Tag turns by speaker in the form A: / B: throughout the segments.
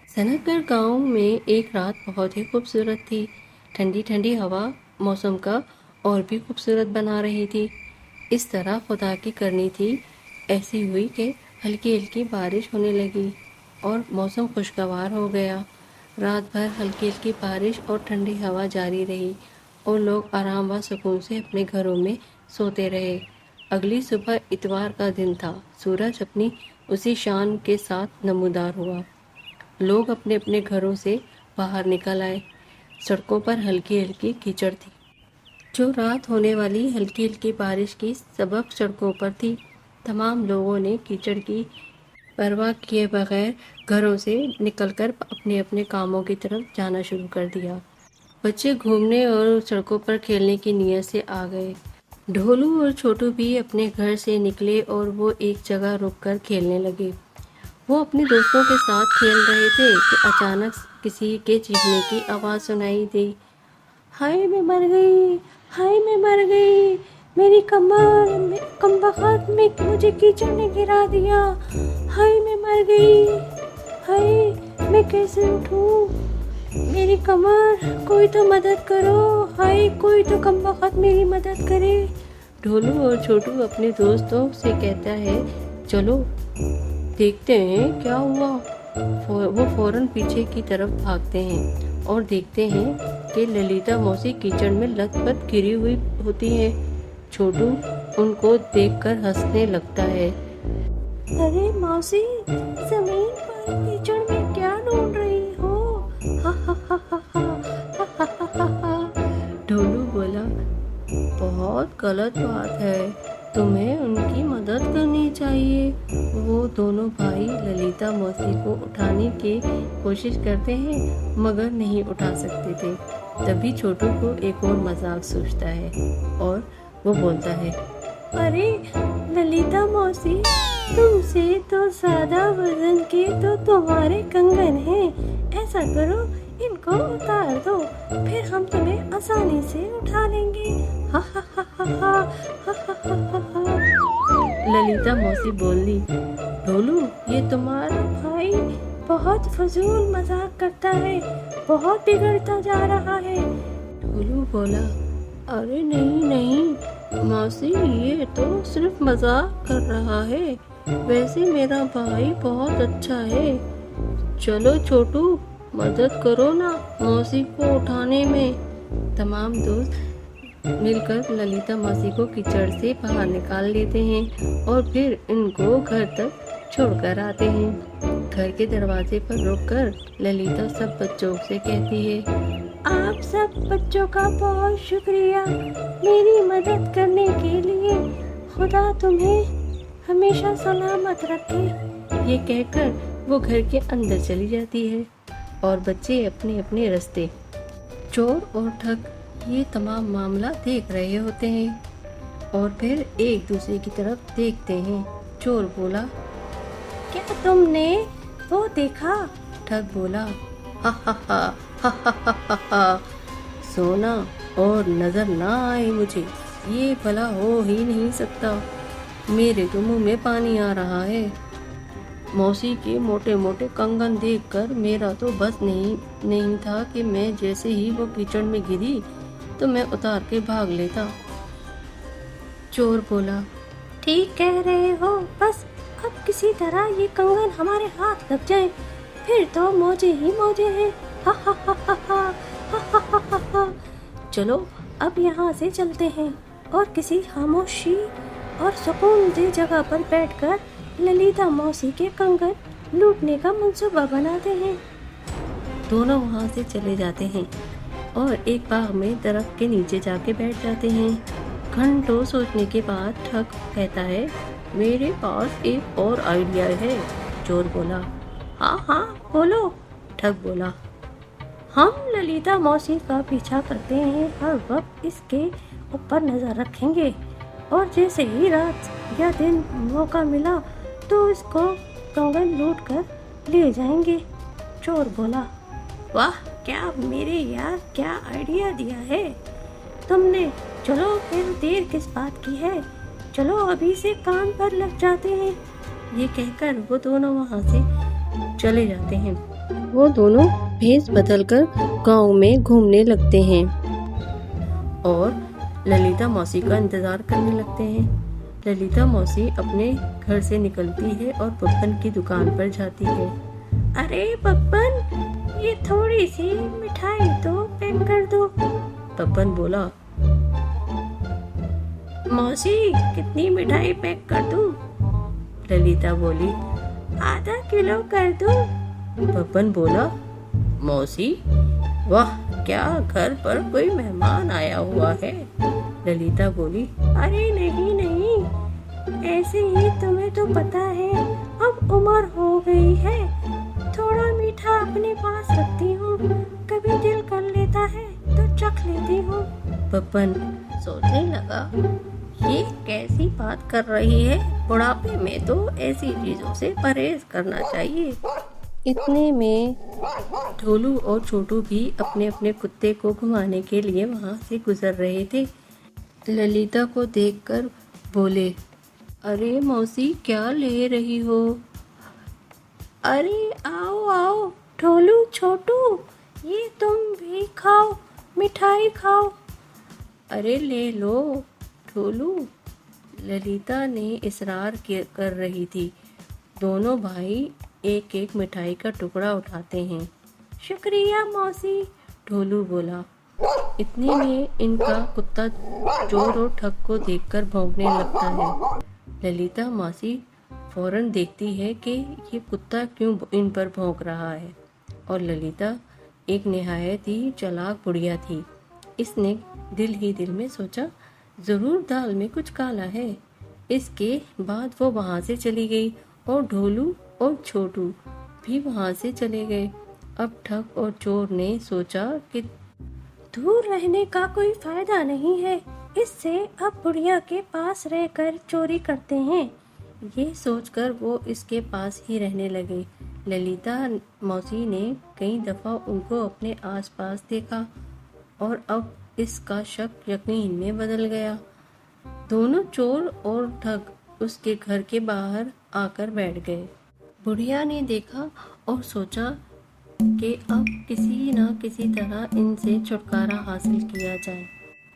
A: सनतगढ़ गांव में एक रात बहुत ही खूबसूरत थी। ठंडी ठंडी हवा मौसम का और भी खूबसूरत बना रही थी। इस तरह खुदा की करनी थी। ऐसी हुई कि हल्की हल्की बारिश होने लगी और मौसम खुशगवार हो गया। रात भर हल्की हल्की बारिश और ठंडी हवा जारी रही और लोग आराम व सुकून से अपने घरों में सोते रहे। अगली सुबह इतवार का दिन था। सूरज अपनी उसी शान के साथ नमूदार हुआ। लोग अपने अपने घरों से बाहर निकल आए। सड़कों पर हल्की हल्की कीचड़ थी। जो रात होने वाली हल्की हल्की बारिश की सबब सड़कों पर थी। तमाम लोगों ने कीचड़ की परवाह किए बगैर घरों से निकलकर अपने अपने कामों की तरफ जाना शुरू कर दिया। बच्चे घूमने और सड़कों पर खेलने की नीयत से आ गए। ढोलू और छोटू भी अपने घर से निकले और वो एक जगह रुककर खेलने लगे। वो अपने दोस्तों के साथ खेल रहे थे कि अचानक किसी के चीखने की आवाज़ सुनाई दी। हाय मैं मर गई, हाय मैं मर गई, मेरी कमर कमबख्त में मुझे कीचड़ ने गिरा दिया। हाय मैं मर गई, हाय मैं कैसे उठूं, मेरी कमर, कोई तो मदद करो, हाय कोई तो कमबख्त मेरी मदद करे। ढोलू और छोटू अपने दोस्तों से कहता है, चलो देखते हैं क्या हुआ। वो फौरन पीछे की तरफ भागते हैं और देखते हैं कि ललिता मौसी कीचड़ में लथपथ गिरी हुई होती है। छोटू उनको देखकर हंसने लगता है। अरे मौसी, जमीन पर कीचड़ में क्या ढूंढ रही हो? हा हा हा हा हा हा हा। ढोलू बोला, बहुत गलत बात है, तुम्हें उनकी मदद करनी चाहिए। वो दोनों भाई ललिता मौसी को उठाने की कोशिश करते हैं मगर नहीं उठा सकते थे। तभी छोटू को एक और मजाक सूझता है और वो बोलता है, अरे ललिता मौसी, तुमसे तो ज्यादा वजन के तो तुम्हारे कंगन हैं। ऐसा करो, इनको उतार दो, फिर हम तुम्हें आसानी से उठा लेंगे। हा हा हा हा हा हा हा हा हा। ललिता मौसी बोली, ढोलू ये तुम्हारा भाई बहुत फजूल मजाक करता है, बहुत बिगड़ता जा रहा है। ढोलू बोला, अरे नहीं नहीं मौसी, ये तो सिर्फ मजाक कर रहा है, वैसे मेरा भाई बहुत अच्छा है। चलो छोटू, मदद करो ना मौसी को उठाने में। तमाम दोस्त मिलकर ललिता मौसी को कीचड़ से बाहर निकाल लेते हैं और फिर इनको घर तक छोड़कर आते हैं। घर के दरवाजे पर रुककर ललिता सब बच्चों से कहती है, आप सब बच्चों का बहुत शुक्रिया मेरी मदद करने के लिए। खुदा तुम्हें हमेशा सलामत रखे। ये कहकर वो घर के अंदर चली जाती है और बच्चे अपने अपने रास्ते। चोर और ठग ये तमाम मामला देख रहे होते हैं और फिर एक दूसरे की तरफ देखते हैं। चोर बोला, क्या तुमने वो देखा? ठग बोला, हा हा हा हा हा हा हा हा। सोना और नजर ना आए मुझे, ये भला हो ही नहीं सकता। मेरे तो मुंह में पानी आ रहा है। मौसी के मोटे मोटे कंगन देखकर मेरा तो बस नहीं था कि मैं जैसे ही वो कीचड़ में गिरी तो मैं उतार के भाग लेता। चोर बोला, ठीक कह रहे हो, बस अब किसी तरह ये कंगन हमारे हाथ लग जाए, फिर तो मौजे ही मौजे हैं। हा हा हा हा हा हा हा हा हा। चलो अब यहाँ से चलते हैं और किसी खामोशी और सुकून दे जगह पर बैठकर ललिता मौसी के कंगन लूटने का मंसूबा बनाते हैं। दोनों वहाँ से चले जाते हैं और एक बाग में दरख्त के नीचे जाके बैठ जाते हैं। घंटों सोचने के बाद ठग कहता है, मेरे पास एक और आइडिया है। चोर बोला, हाँ हाँ बोलो। ठग बोला, हम ललिता मौसी का पीछा करते हैं, हर वक्त इसके ऊपर नजर रखेंगे और जैसे ही रात या दिन मौका मिला तो इसको कंगन लूट कर ले जाएंगे। चोर बोला, वाह क्या मेरे यार, क्या आइडिया दिया है तुमने। चलो फिर देर किस बात की है, चलो अभी से काम पर लग जाते हैं। ये कहकर वो दोनों वहाँ से चले जाते हैं। वो दोनों भेष बदलकर गांव में घूमने लगते हैं और ललिता मौसी का इंतजार करने लगते हैं। ललिता मौसी अपने घर से निकलती है और पप्पन की दुकान पर जाती है। अरे पप्पन, ये थोड़ी सी मिठाई तो पैक कर दो। पप्पन बोला, मौसी कितनी मिठाई पैक कर दूं? ललिता बोली, आधा किलो कर दूं। पप्पन बोला, मौसी वाह, क्या घर पर कोई मेहमान आया हुआ है? ललिता बोली, अरे नहीं नहीं, ऐसे ही, तुम्हें तो पता है अब उम्र हो गई है, थोड़ा मीठा अपने पास रखती हूँ, कभी दिल कर लेता है तो चख लेती हूँ। पप्पन सोचने लगा, ये कैसी बात कर रही है, बुढ़ापे में तो ऐसी चीजों से परहेज करना चाहिए। इतने में ढोलू और छोटू भी अपने अपने कुत्ते को घुमाने के लिए वहां से गुजर रहे थे। ललिता को देखकर बोले, अरे मौसी, क्या ले रही हो? अरे आओ आओ ढोलू छोटू, ये तुम भी खाओ, मिठाई खाओ। अरे ले लो ढोलू, ललिता ने इसरार कर रही थी। दोनों भाई एक एक मिठाई का टुकड़ा उठाते हैं। शुक्रिया मौसी, ढोलू बोला। इतने में इनका कुत्ता चोर और ठग को देखकर भौंकने लगता है। ललिता मौसी फौरन देखती है कि ये कुत्ता क्यों इन पर भौंक रहा है, और ललिता एक निहायत ही चालाक बुढ़िया थी। इसने दिल ही दिल में सोचा, जरूर दाल में कुछ काला है। इसके बाद वो वहां से चली गई और ढोलू और छोटू भी वहां से चले गए। अब ठग और चोर ने सोचा कि दूर रहने का कोई फायदा नहीं है, इससे अब बुढ़िया के पास रहकर चोरी करते हैं। ये सोचकर वो इसके पास ही रहने लगे। ललिता मौसी ने कई दफा उनको अपने आसपास देखा और अब इसका शक यकीन में बदल गया। दोनों चोर और ठग उसके घर के बाहर आकर बैठ गए। बुढ़िया ने देखा और सोचा कि अब किसी न किसी तरह इनसे छुटकारा हासिल किया जाए।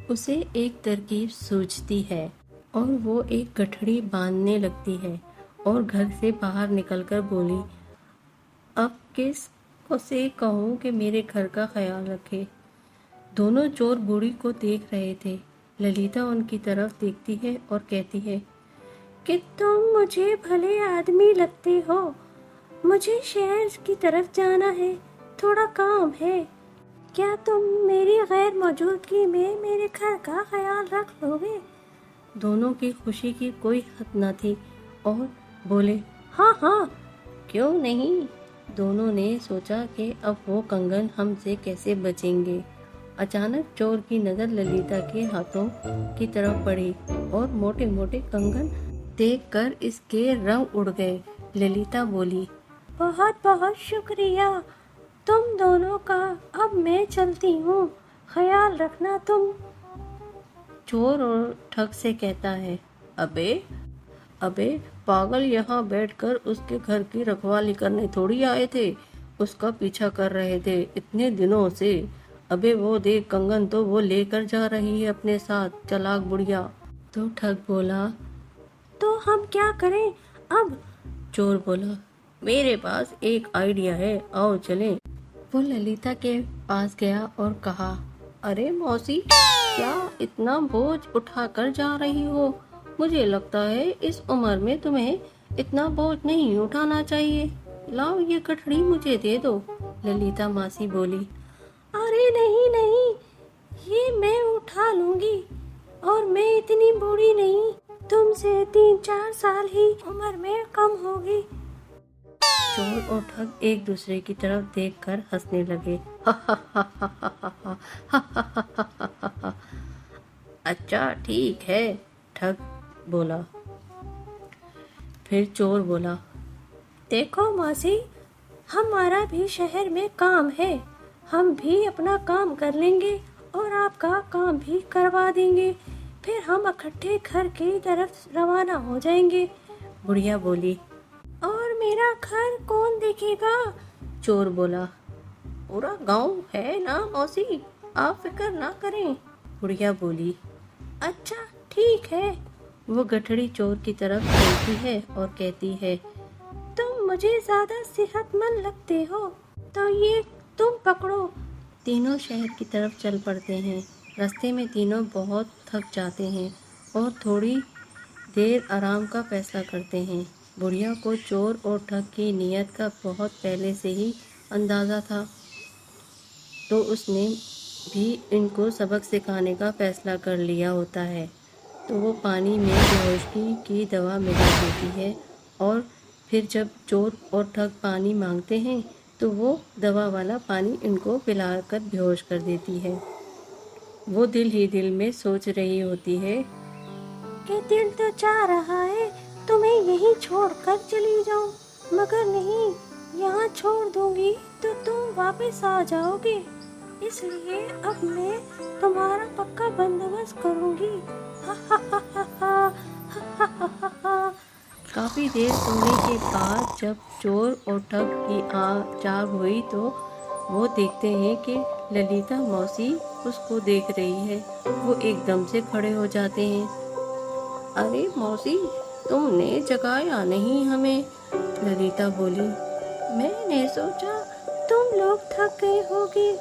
A: उसे एक तरकीब सूझती है और वो एक गठड़ी बांधने लगती है और घर से बाहर निकलकर बोली, अब किस को से कहूँ कि मेरे घर का ख्याल रखे। दोनों चोर बूढ़ी को देख रहे थे। ललिता उनकी तरफ देखती है और कहती है कि तुम मुझे भले आदमी लगते हो, मुझे शहर की तरफ जाना है, थोड़ा काम है, क्या तुम मेरी गैर मौजूदगी में मेरे घर का ख्याल रख लोगे? दोनों की खुशी की कोई हद न थी और बोले, हाँ हाँ, क्यों नहीं। दोनों ने सोचा कि अब वो कंगन हमसे कैसे बचेंगे। अचानक चोर की नजर ललिता के हाथों की तरफ पड़ी और मोटे मोटे कंगन देखकर इसके रंग उड़ गए। ललिता बोली, बहुत बहुत शुक्रिया तुम दोनों का, अब मैं चलती हूँ, ख्याल रखना तुम। चोर और ठग से कहता है, अबे अबे पागल, यहाँ बैठकर उसके घर की रखवाली करने थोड़ी आए थे, उसका पीछा कर रहे थे इतने दिनों से। अबे वो देख, कंगन तो वो लेकर जा रही है अपने साथ, चालाक बुढ़िया। तो ठग बोला, तो हम क्या करें अब? चोर बोला, मेरे पास एक आइडिया है, आओ चलें। वो ललिता के पास गया और कहा, अरे मौसी, क्या इतना बोझ उठा कर जा रही हो? मुझे लगता है इस उम्र में तुम्हें इतना बोझ नहीं उठाना चाहिए। लाओ ये गठड़ी मुझे दे दो। ललिता मासी बोली, अरे नहीं नहीं, ये मैं उठा लूंगी, और मैं इतनी बूढ़ी नहीं, तुमसे 3-4 साल ही उम्र में कम होगी। चोर और ठग एक दूसरे की तरफ देखकर हंसने लगे। अच्छा ठीक है, ठग बोला। फिर चोर बोला, देखो मासी, हमारा भी शहर में काम है, हम भी अपना काम कर लेंगे और आपका काम भी करवा देंगे, फिर हम इकट्ठे घर की तरफ रवाना हो जाएंगे। बुढ़िया बोली,
B: मेरा घर कौन देखेगा?
A: चोर बोला। पूरा गांव है ना मौसी, आप फिक्र ना करें, बुढ़िया बोली।
B: अच्छा ठीक है।
A: वो गठड़ी चोर की तरफ चलती है और कहती है,
B: तुम मुझे ज्यादा सेहतमंद लगते हो, तो ये तुम पकड़ो।
A: तीनों शहर की तरफ चल पड़ते हैं। रास्ते में तीनों बहुत थक जाते हैं और थोड़ी देर आराम का फैसला करते हैं। बुढ़िया को चोर और ठग की नीयत का बहुत पहले से ही अंदाज़ा था, तो उसने भी इनको सबक सिखाने का फैसला कर लिया होता है। तो वो पानी में बेहोशी की दवा मिला देती है और फिर जब चोर और ठग पानी मांगते हैं तो वो दवा वाला पानी इनको पिलाकर बेहोश कर देती है। वो दिल ही दिल में सोच रही होती है
B: कि दिल तो चाह रहा है तुम्हें यहीं छोड़कर चली जाऊं, मगर नहीं, यहाँ छोड़ दूंगी तो तुम वापस आ जाओगे, इसलिए अब मैं तुम्हारा पक्का बंदोबस्त करूंगी। हा हा हा हा हा हा हा हा हा।
A: काफ़ी देर सोने के बाद जब चोर और ठग की जाग हुई तो वो देखते हैं कि ललिता मौसी उसको देख रही है। वो एकदम से खड़े हो जाते हैं। अरे मौसी, तुमने जगाया नहीं हमें, ललिता बोली।
B: मैंने सोचा तुम लोग थक गए होगे,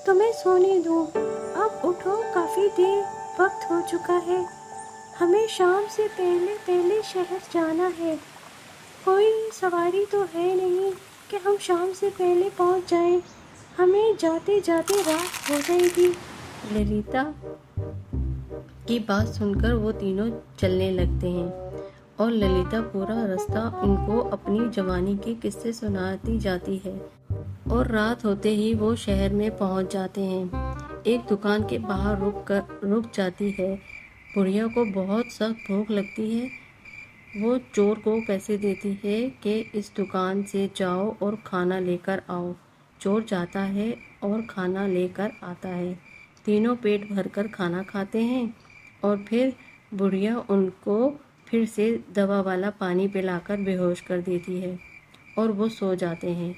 B: तुम्हें सोने दूं। अब उठो, काफी देर वक्त हो चुका है, हमें शाम से पहले पहले शहर जाना है। कोई सवारी तो है नहीं कि हम शाम से पहले पहुंच जाएं, हमें जाते जाते रात हो जाएगी।
A: ललिता की बात सुनकर वो तीनों चलने लगते हैं और ललिता पूरा रास्ता इनको अपनी जवानी के किस्से सुनाती जाती है और रात होते ही वो शहर में पहुंच जाते हैं। एक दुकान के बाहर रुक जाती है। बुढ़िया को बहुत सख्त भूख लगती है। वो चोर को पैसे देती है कि इस दुकान से जाओ और खाना लेकर आओ। चोर जाता है और खाना लेकर आता है। तीनों पेट भरकर खाना खाते हैं और फिर बुढ़िया उनको फिर से दवा वाला पानी पिलाकर बेहोश कर देती है और वो सो जाते हैं।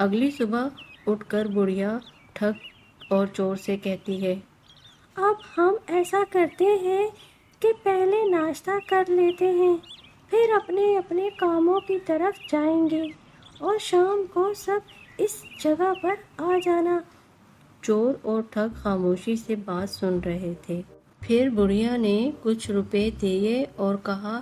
A: अगली सुबह उठकर बुढ़िया ठग और चोर से कहती है,
B: अब हम ऐसा करते हैं कि पहले नाश्ता कर लेते हैं, फिर अपने अपने कामों की तरफ जाएंगे और शाम को सब इस जगह पर आ जाना।
A: चोर और ठग खामोशी से बात सुन रहे थे। फिर बुढ़िया ने कुछ रुपए दिए और कहा,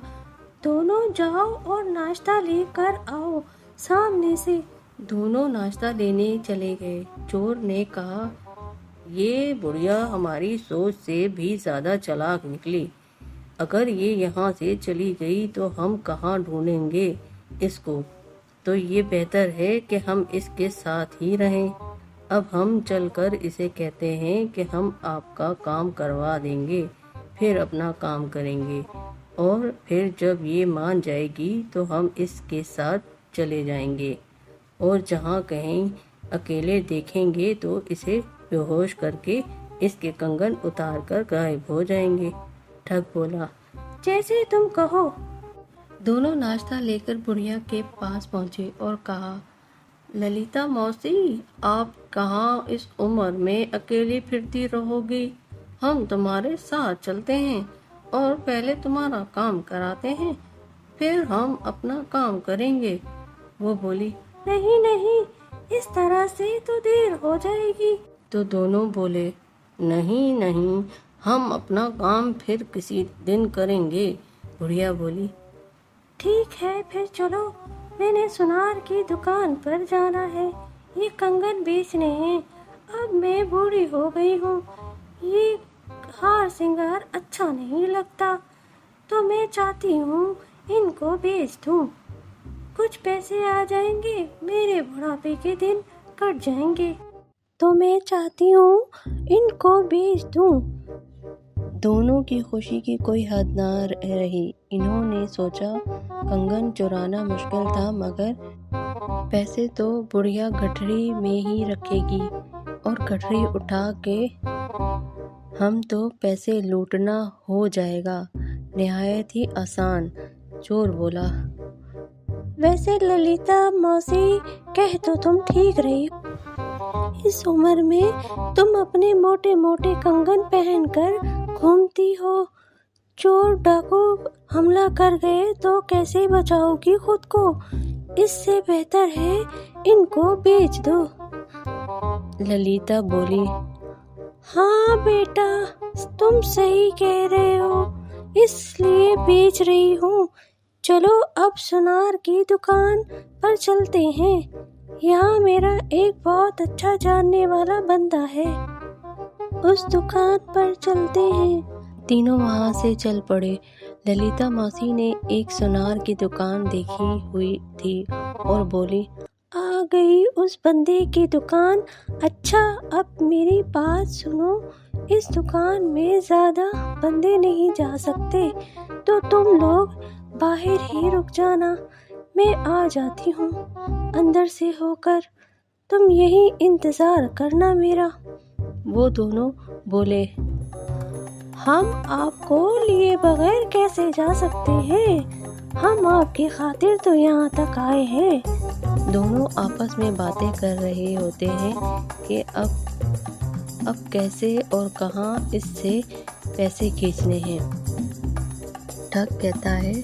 B: दोनों जाओ और नाश्ता लेकर आओ सामने से।
A: दोनों नाश्ता लेने चले गए। चोर ने कहा, ये बुढ़िया हमारी सोच से भी ज्यादा चालाक निकली। अगर ये यहाँ से चली गई तो हम कहाँ ढूंढेंगे इसको, तो ये बेहतर है कि हम इसके साथ ही रहें। अब हम चलकर इसे कहते हैं कि हम आपका काम करवा देंगे, फिर अपना काम करेंगे और फिर जब ये मान जाएगी तो हम इसके साथ चले जाएंगे और जहाँ कहीं अकेले देखेंगे तो इसे बेहोश करके इसके कंगन उतार कर गायब हो जाएंगे। ठग बोला,
B: जैसे तुम कहो।
A: दोनों नाश्ता लेकर बुढ़िया के पास पहुंचे और कहा, ललिता मौसी, आप कहाँ इस उम्र में अकेली फिरती रहोगी? हम तुम्हारे साथ चलते हैं और पहले तुम्हारा काम कराते हैं, फिर हम अपना काम करेंगे। वो बोली,
B: नहीं नहीं, इस तरह से तो देर हो जाएगी।
A: तो दोनों बोले, नहीं नहीं, हम अपना काम फिर किसी दिन करेंगे। बुढ़िया बोली,
B: ठीक है, फिर चलो, मैंने सुनार की दुकान पर जाना है, ये कंगन बेचने हैं। अब मैं बूढ़ी हो गई हूँ, ये हार श्रृंगार अच्छा नहीं लगता, तो मैं चाहती हूँ इनको बेच दूँ, कुछ पैसे आ जाएंगे, मेरे बुढ़ापे के दिन कट जाएंगे, तो मैं चाहती हूँ इनको बेच दूँ।
A: दोनों की खुशी की कोई हद ना रही। इन्होंने सोचा कंगन चुराना मुश्किल था, मगर पैसे तो बुढ़िया गठरी में ही रखेगी और गठरी उठा के हम तो पैसे लूटना हो जाएगा। निहायत ही आसान। चोर बोला,
B: वैसे ललिता मौसी, कह तो तुम ठीक रही हो। इस उम्र में तुम अपने मोटे मोटे कंगन पहनकर घूमती हो। चोर डाकू हमला कर गए तो कैसे बचाओगी खुद को? इससे बेहतर है इनको बेच दो।
A: ललिता बोली।
B: हाँ बेटा, तुम सही कह रहे हो, इसलिए बेच रही हूँ। चलो अब सुनार की दुकान पर चलते हैं। यहाँ मेरा एक बहुत अच्छा जानने वाला बंदा है, उस दुकान पर चलते हैं।
A: तीनों वहाँ से चल पड़े। ललिता मौसी ने एक सुनार की दुकान देखी हुई थी और बोली,
B: आ गई उस बंदे की दुकान। अच्छा, अब मेरी बात सुनो, इस दुकान में ज्यादा बंदे नहीं जा सकते, तो तुम लोग बाहर ही रुक जाना, मैं आ जाती हूँ अंदर से होकर। तुम यही इंतजार करना मेरा।
A: वो दोनों बोले,
B: हम आपको लिए बगैर कैसे जा सकते हैं? हम आपकी खातिर तो यहाँ तक आए हैं।
A: दोनों आपस में बातें कर रहे होते हैं कि अब कैसे और कहाँ इससे पैसे खींचने हैं। ठग कहता है,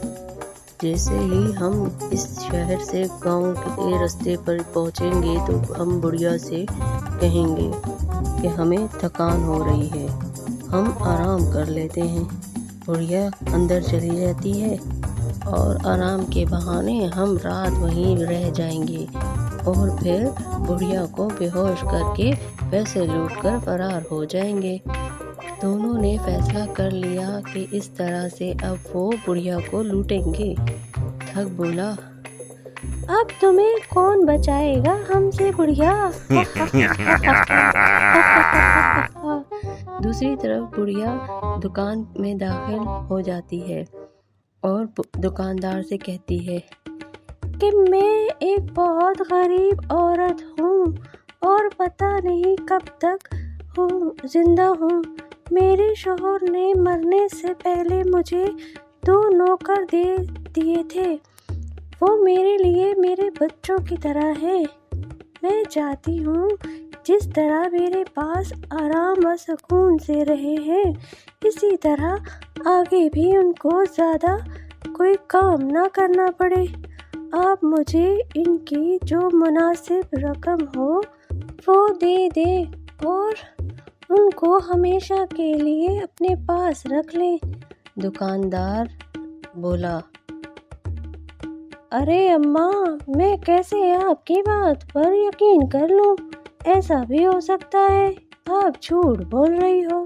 A: जैसे ही हम इस शहर से गांव के रास्ते पर पहुंचेंगे तो हम बुढ़िया से कहेंगे कि हमें थकान हो रही है, हम आराम कर लेते हैं। बुढ़िया अंदर चली जाती है और आराम के बहाने हम रात वहीं रह जाएंगे और फिर बुढ़िया को बेहोश करके पैसे लूटकर फरार हो जाएंगे। दोनों ने फैसला कर लिया कि इस तरह से अब वो बुढ़िया को लूटेंगे। ठग बोला,
B: अब तुम्हें कौन बचाएगा हमसे बुढ़िया?
A: दूसरी तरफ बुढ़िया दुकान में दाखिल हो जाती है और दुकानदार से कहती है
B: कि मैं एक बहुत गरीब औरत हूँ और पता नहीं कब तक जिंदा हूँ। मेरे शौहर ने मरने से पहले मुझे 2 नौकर दे दिए थे। वो मेरे लिए मेरे बच्चों की तरह है। मैं चाहती हूँ जिस तरह मेरे पास आराम व सुकून से रहे हैं, इसी तरह आगे भी उनको ज़्यादा कोई काम ना करना पड़े। आप मुझे इनकी जो मुनासिब रकम हो वो दे दे और उनको हमेशा के लिए अपने पास रख लें।
A: दुकानदार बोला,
B: अरे अम्मा, मैं कैसे आपकी बात पर यकीन कर लूं? ऐसा भी हो सकता है आप झूठ बोल रही हो।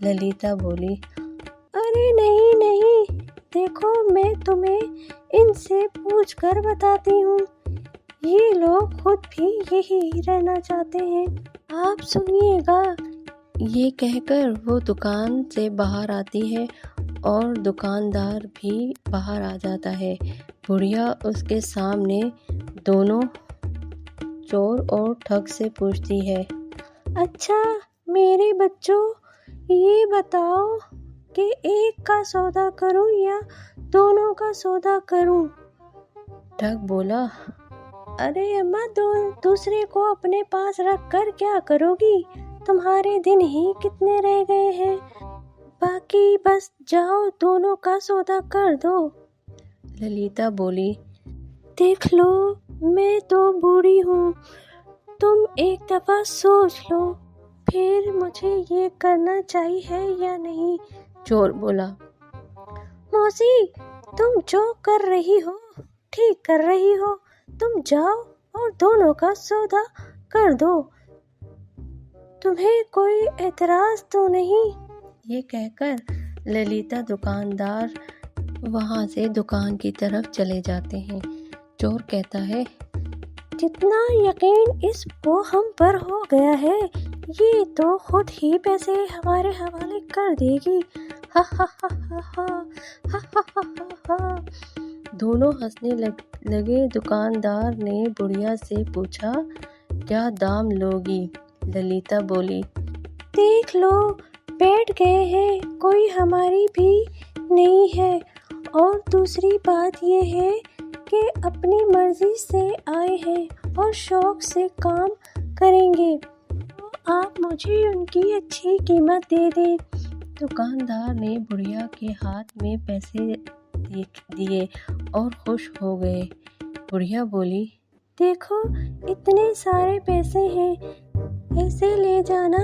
A: ललिता बोली,
B: अरे नहीं नहीं, देखो मैं तुम्हें इनसे पूछ कर बताती हूँ। ये लोग खुद भी यही रहना चाहते हैं, आप सुनिएगा।
A: ये कहकर वो दुकान से बाहर आती है और दुकानदार भी बाहर आ जाता है। बुढ़िया उसके सामने दोनों चोर और ठग से पूछती है,
B: अच्छा मेरे बच्चों, ये बताओ कि एक का सौदा करूं या दोनों का सौदा करूं?
A: ठग बोला,
B: अरे अम्मा, दूसरे को अपने पास रख कर क्या करोगी? तुम्हारे दिन ही कितने रह गए हैं, बाकी बस जाओ दोनों का सौदा कर दो।
A: ललिता बोली,
B: देख लो, मैं तो बूढ़ी हूँ, तुम एक दफा सोच लो, फिर मुझे ये करना चाहिए या नहीं।
A: चोर बोला,
B: मौसी, तुम जो कर रही हो ठीक कर रही हो, तुम जाओ और दोनों का सौदा कर दो, तुम्हें कोई एतराज तो नहीं?
A: ये कहकर ललिता दुकानदार वहाँ से दुकान की तरफ चले जाते हैं। चोर कहता है,
B: जितना यकीन इसको हम पर हो गया है, ये तो खुद ही पैसे हमारे हवाले कर देगी। हा हा हा हा हा हा हा हा हा।
A: दोनों हंसने लगे। दुकानदार ने बुढ़िया से पूछा, क्या दाम लोगी? ललिता बोली,
B: देख लो, बैठ गए हैं, कोई हमारी भी नहीं है, और दूसरी बात ये है कि अपनी मर्जी से आए हैं और शौक से काम करेंगे, तो आप मुझे उनकी अच्छी कीमत दे दें।
A: दुकानदार ने बुढ़िया के हाथ में पैसे दिए और खुश हो गए। बुढ़िया बोली,
B: देखो इतने सारे पैसे हैं, ऐसे ले जाना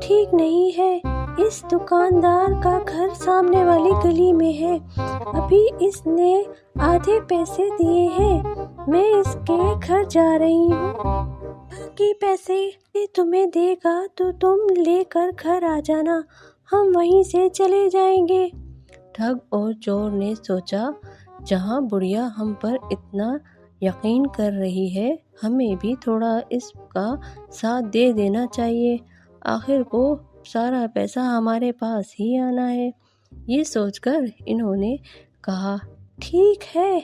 B: ठीक नहीं है। इस दुकानदार का घर सामने वाली गली में है, अभी इसने आधे पैसे दिए हैं, मैं इसके घर जा रही हूँ, बाकी पैसे ये तुम्हें देगा तो तुम लेकर घर आ जाना, हम वहीं से चले जाएंगे।
A: ठग और चोर ने सोचा, जहाँ बुढ़िया हम पर इतना यकीन कर रही है, हमें भी थोड़ा इसका साथ दे देना चाहिए, आखिर को सारा पैसा हमारे पास ही आना है। ये सोचकर इन्होंने कहा,
B: ठीक है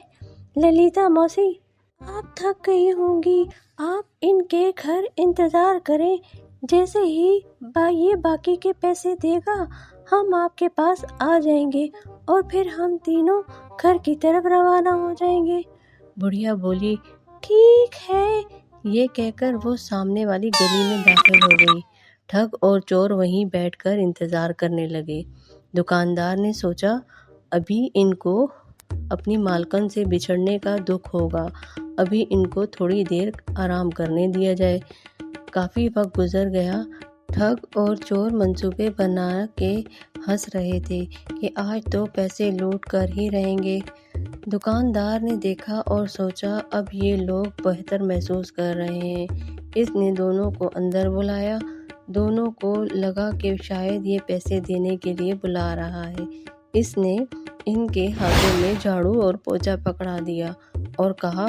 B: ललिता मौसी, आप थक गई होंगी, आप इनके घर इंतज़ार करें, जैसे ही ये बाकी के पैसे देगा हम आपके पास आ जाएंगे और फिर हम तीनों घर की तरफ रवाना हो जाएंगे।
A: बुढ़िया बोली,
B: ठीक है।
A: ये कहकर वो सामने वाली गली में दाखिल हो गई। ठग और चोर वहीं बैठकर इंतजार करने लगे। दुकानदार ने सोचा, अभी इनको अपनी मालकन से बिछड़ने का दुख होगा, अभी इनको थोड़ी देर आराम करने दिया जाए। काफ़ी वक्त गुजर गया। ठग और चोर मंसूबे बना के हंस रहे थे कि आज तो पैसे लूट कर ही रहेंगे। दुकानदार ने देखा और सोचा, अब ये लोग बेहतर महसूस कर रहे हैं। इसने दोनों को अंदर बुलाया। दोनों को लगा कि शायद ये पैसे देने के लिए बुला रहा है। इसने इनके हाथों में झाड़ू और पोंछा पकड़ा दिया और कहा,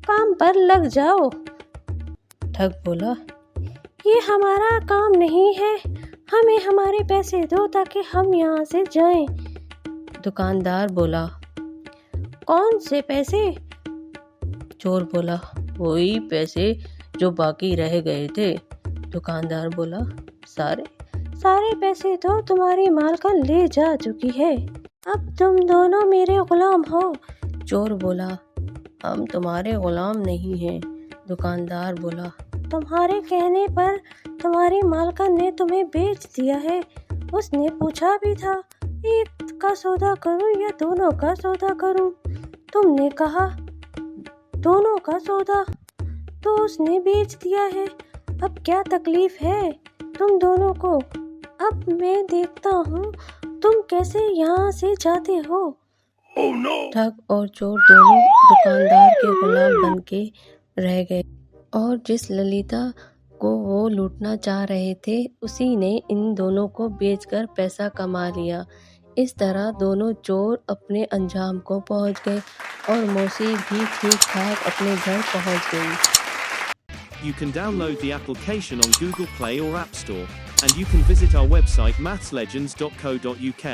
B: काम पर लग जाओ।
A: ठग बोला,
B: ये हमारा काम नहीं है, हमें हमारे पैसे दो ताकि हम यहाँ से जाएं।
A: दुकानदार बोला,
B: कौन से पैसे?
A: चोर बोला, वही पैसे जो बाकी रह गए थे। दुकानदार बोला,
B: सारे पैसे तो तुम्हारी मालकिन ले जा चुकी है, अब तुम दोनों मेरे गुलाम हो।
A: चोर बोला, हम तुम्हारे गुलाम नहीं हैं। दुकानदार बोला,
B: तुम्हारे कहने पर तुम्हारी मालकिन ने तुम्हें बेच दिया है, उसने पूछा भी था एक का सौदा करूं या दोनों का सौदा करूं, तुमने कहा दोनों का सौदा, तो उसने बेच दिया है, अब क्या तकलीफ है तुम दोनों को। अब मैं देखता हूँ तुम कैसे यहाँ से जाते हो।
A: Oh no! ठग और चोर दोनों दुकानदार के गुलाम बन के रह गए और जिस ललिता को वो लूटना चाह रहे थे, उसी ने इन दोनों को बेचकर पैसा कमा लिया। इस तरह दोनों चोर अपने अंजाम को पहुंच गए और मौसी भी ठीक ठाक अपने घर पहुंच गई।
C: You can download the application on Google Play or App Store, and you can visit our website mathslegends.co.uk.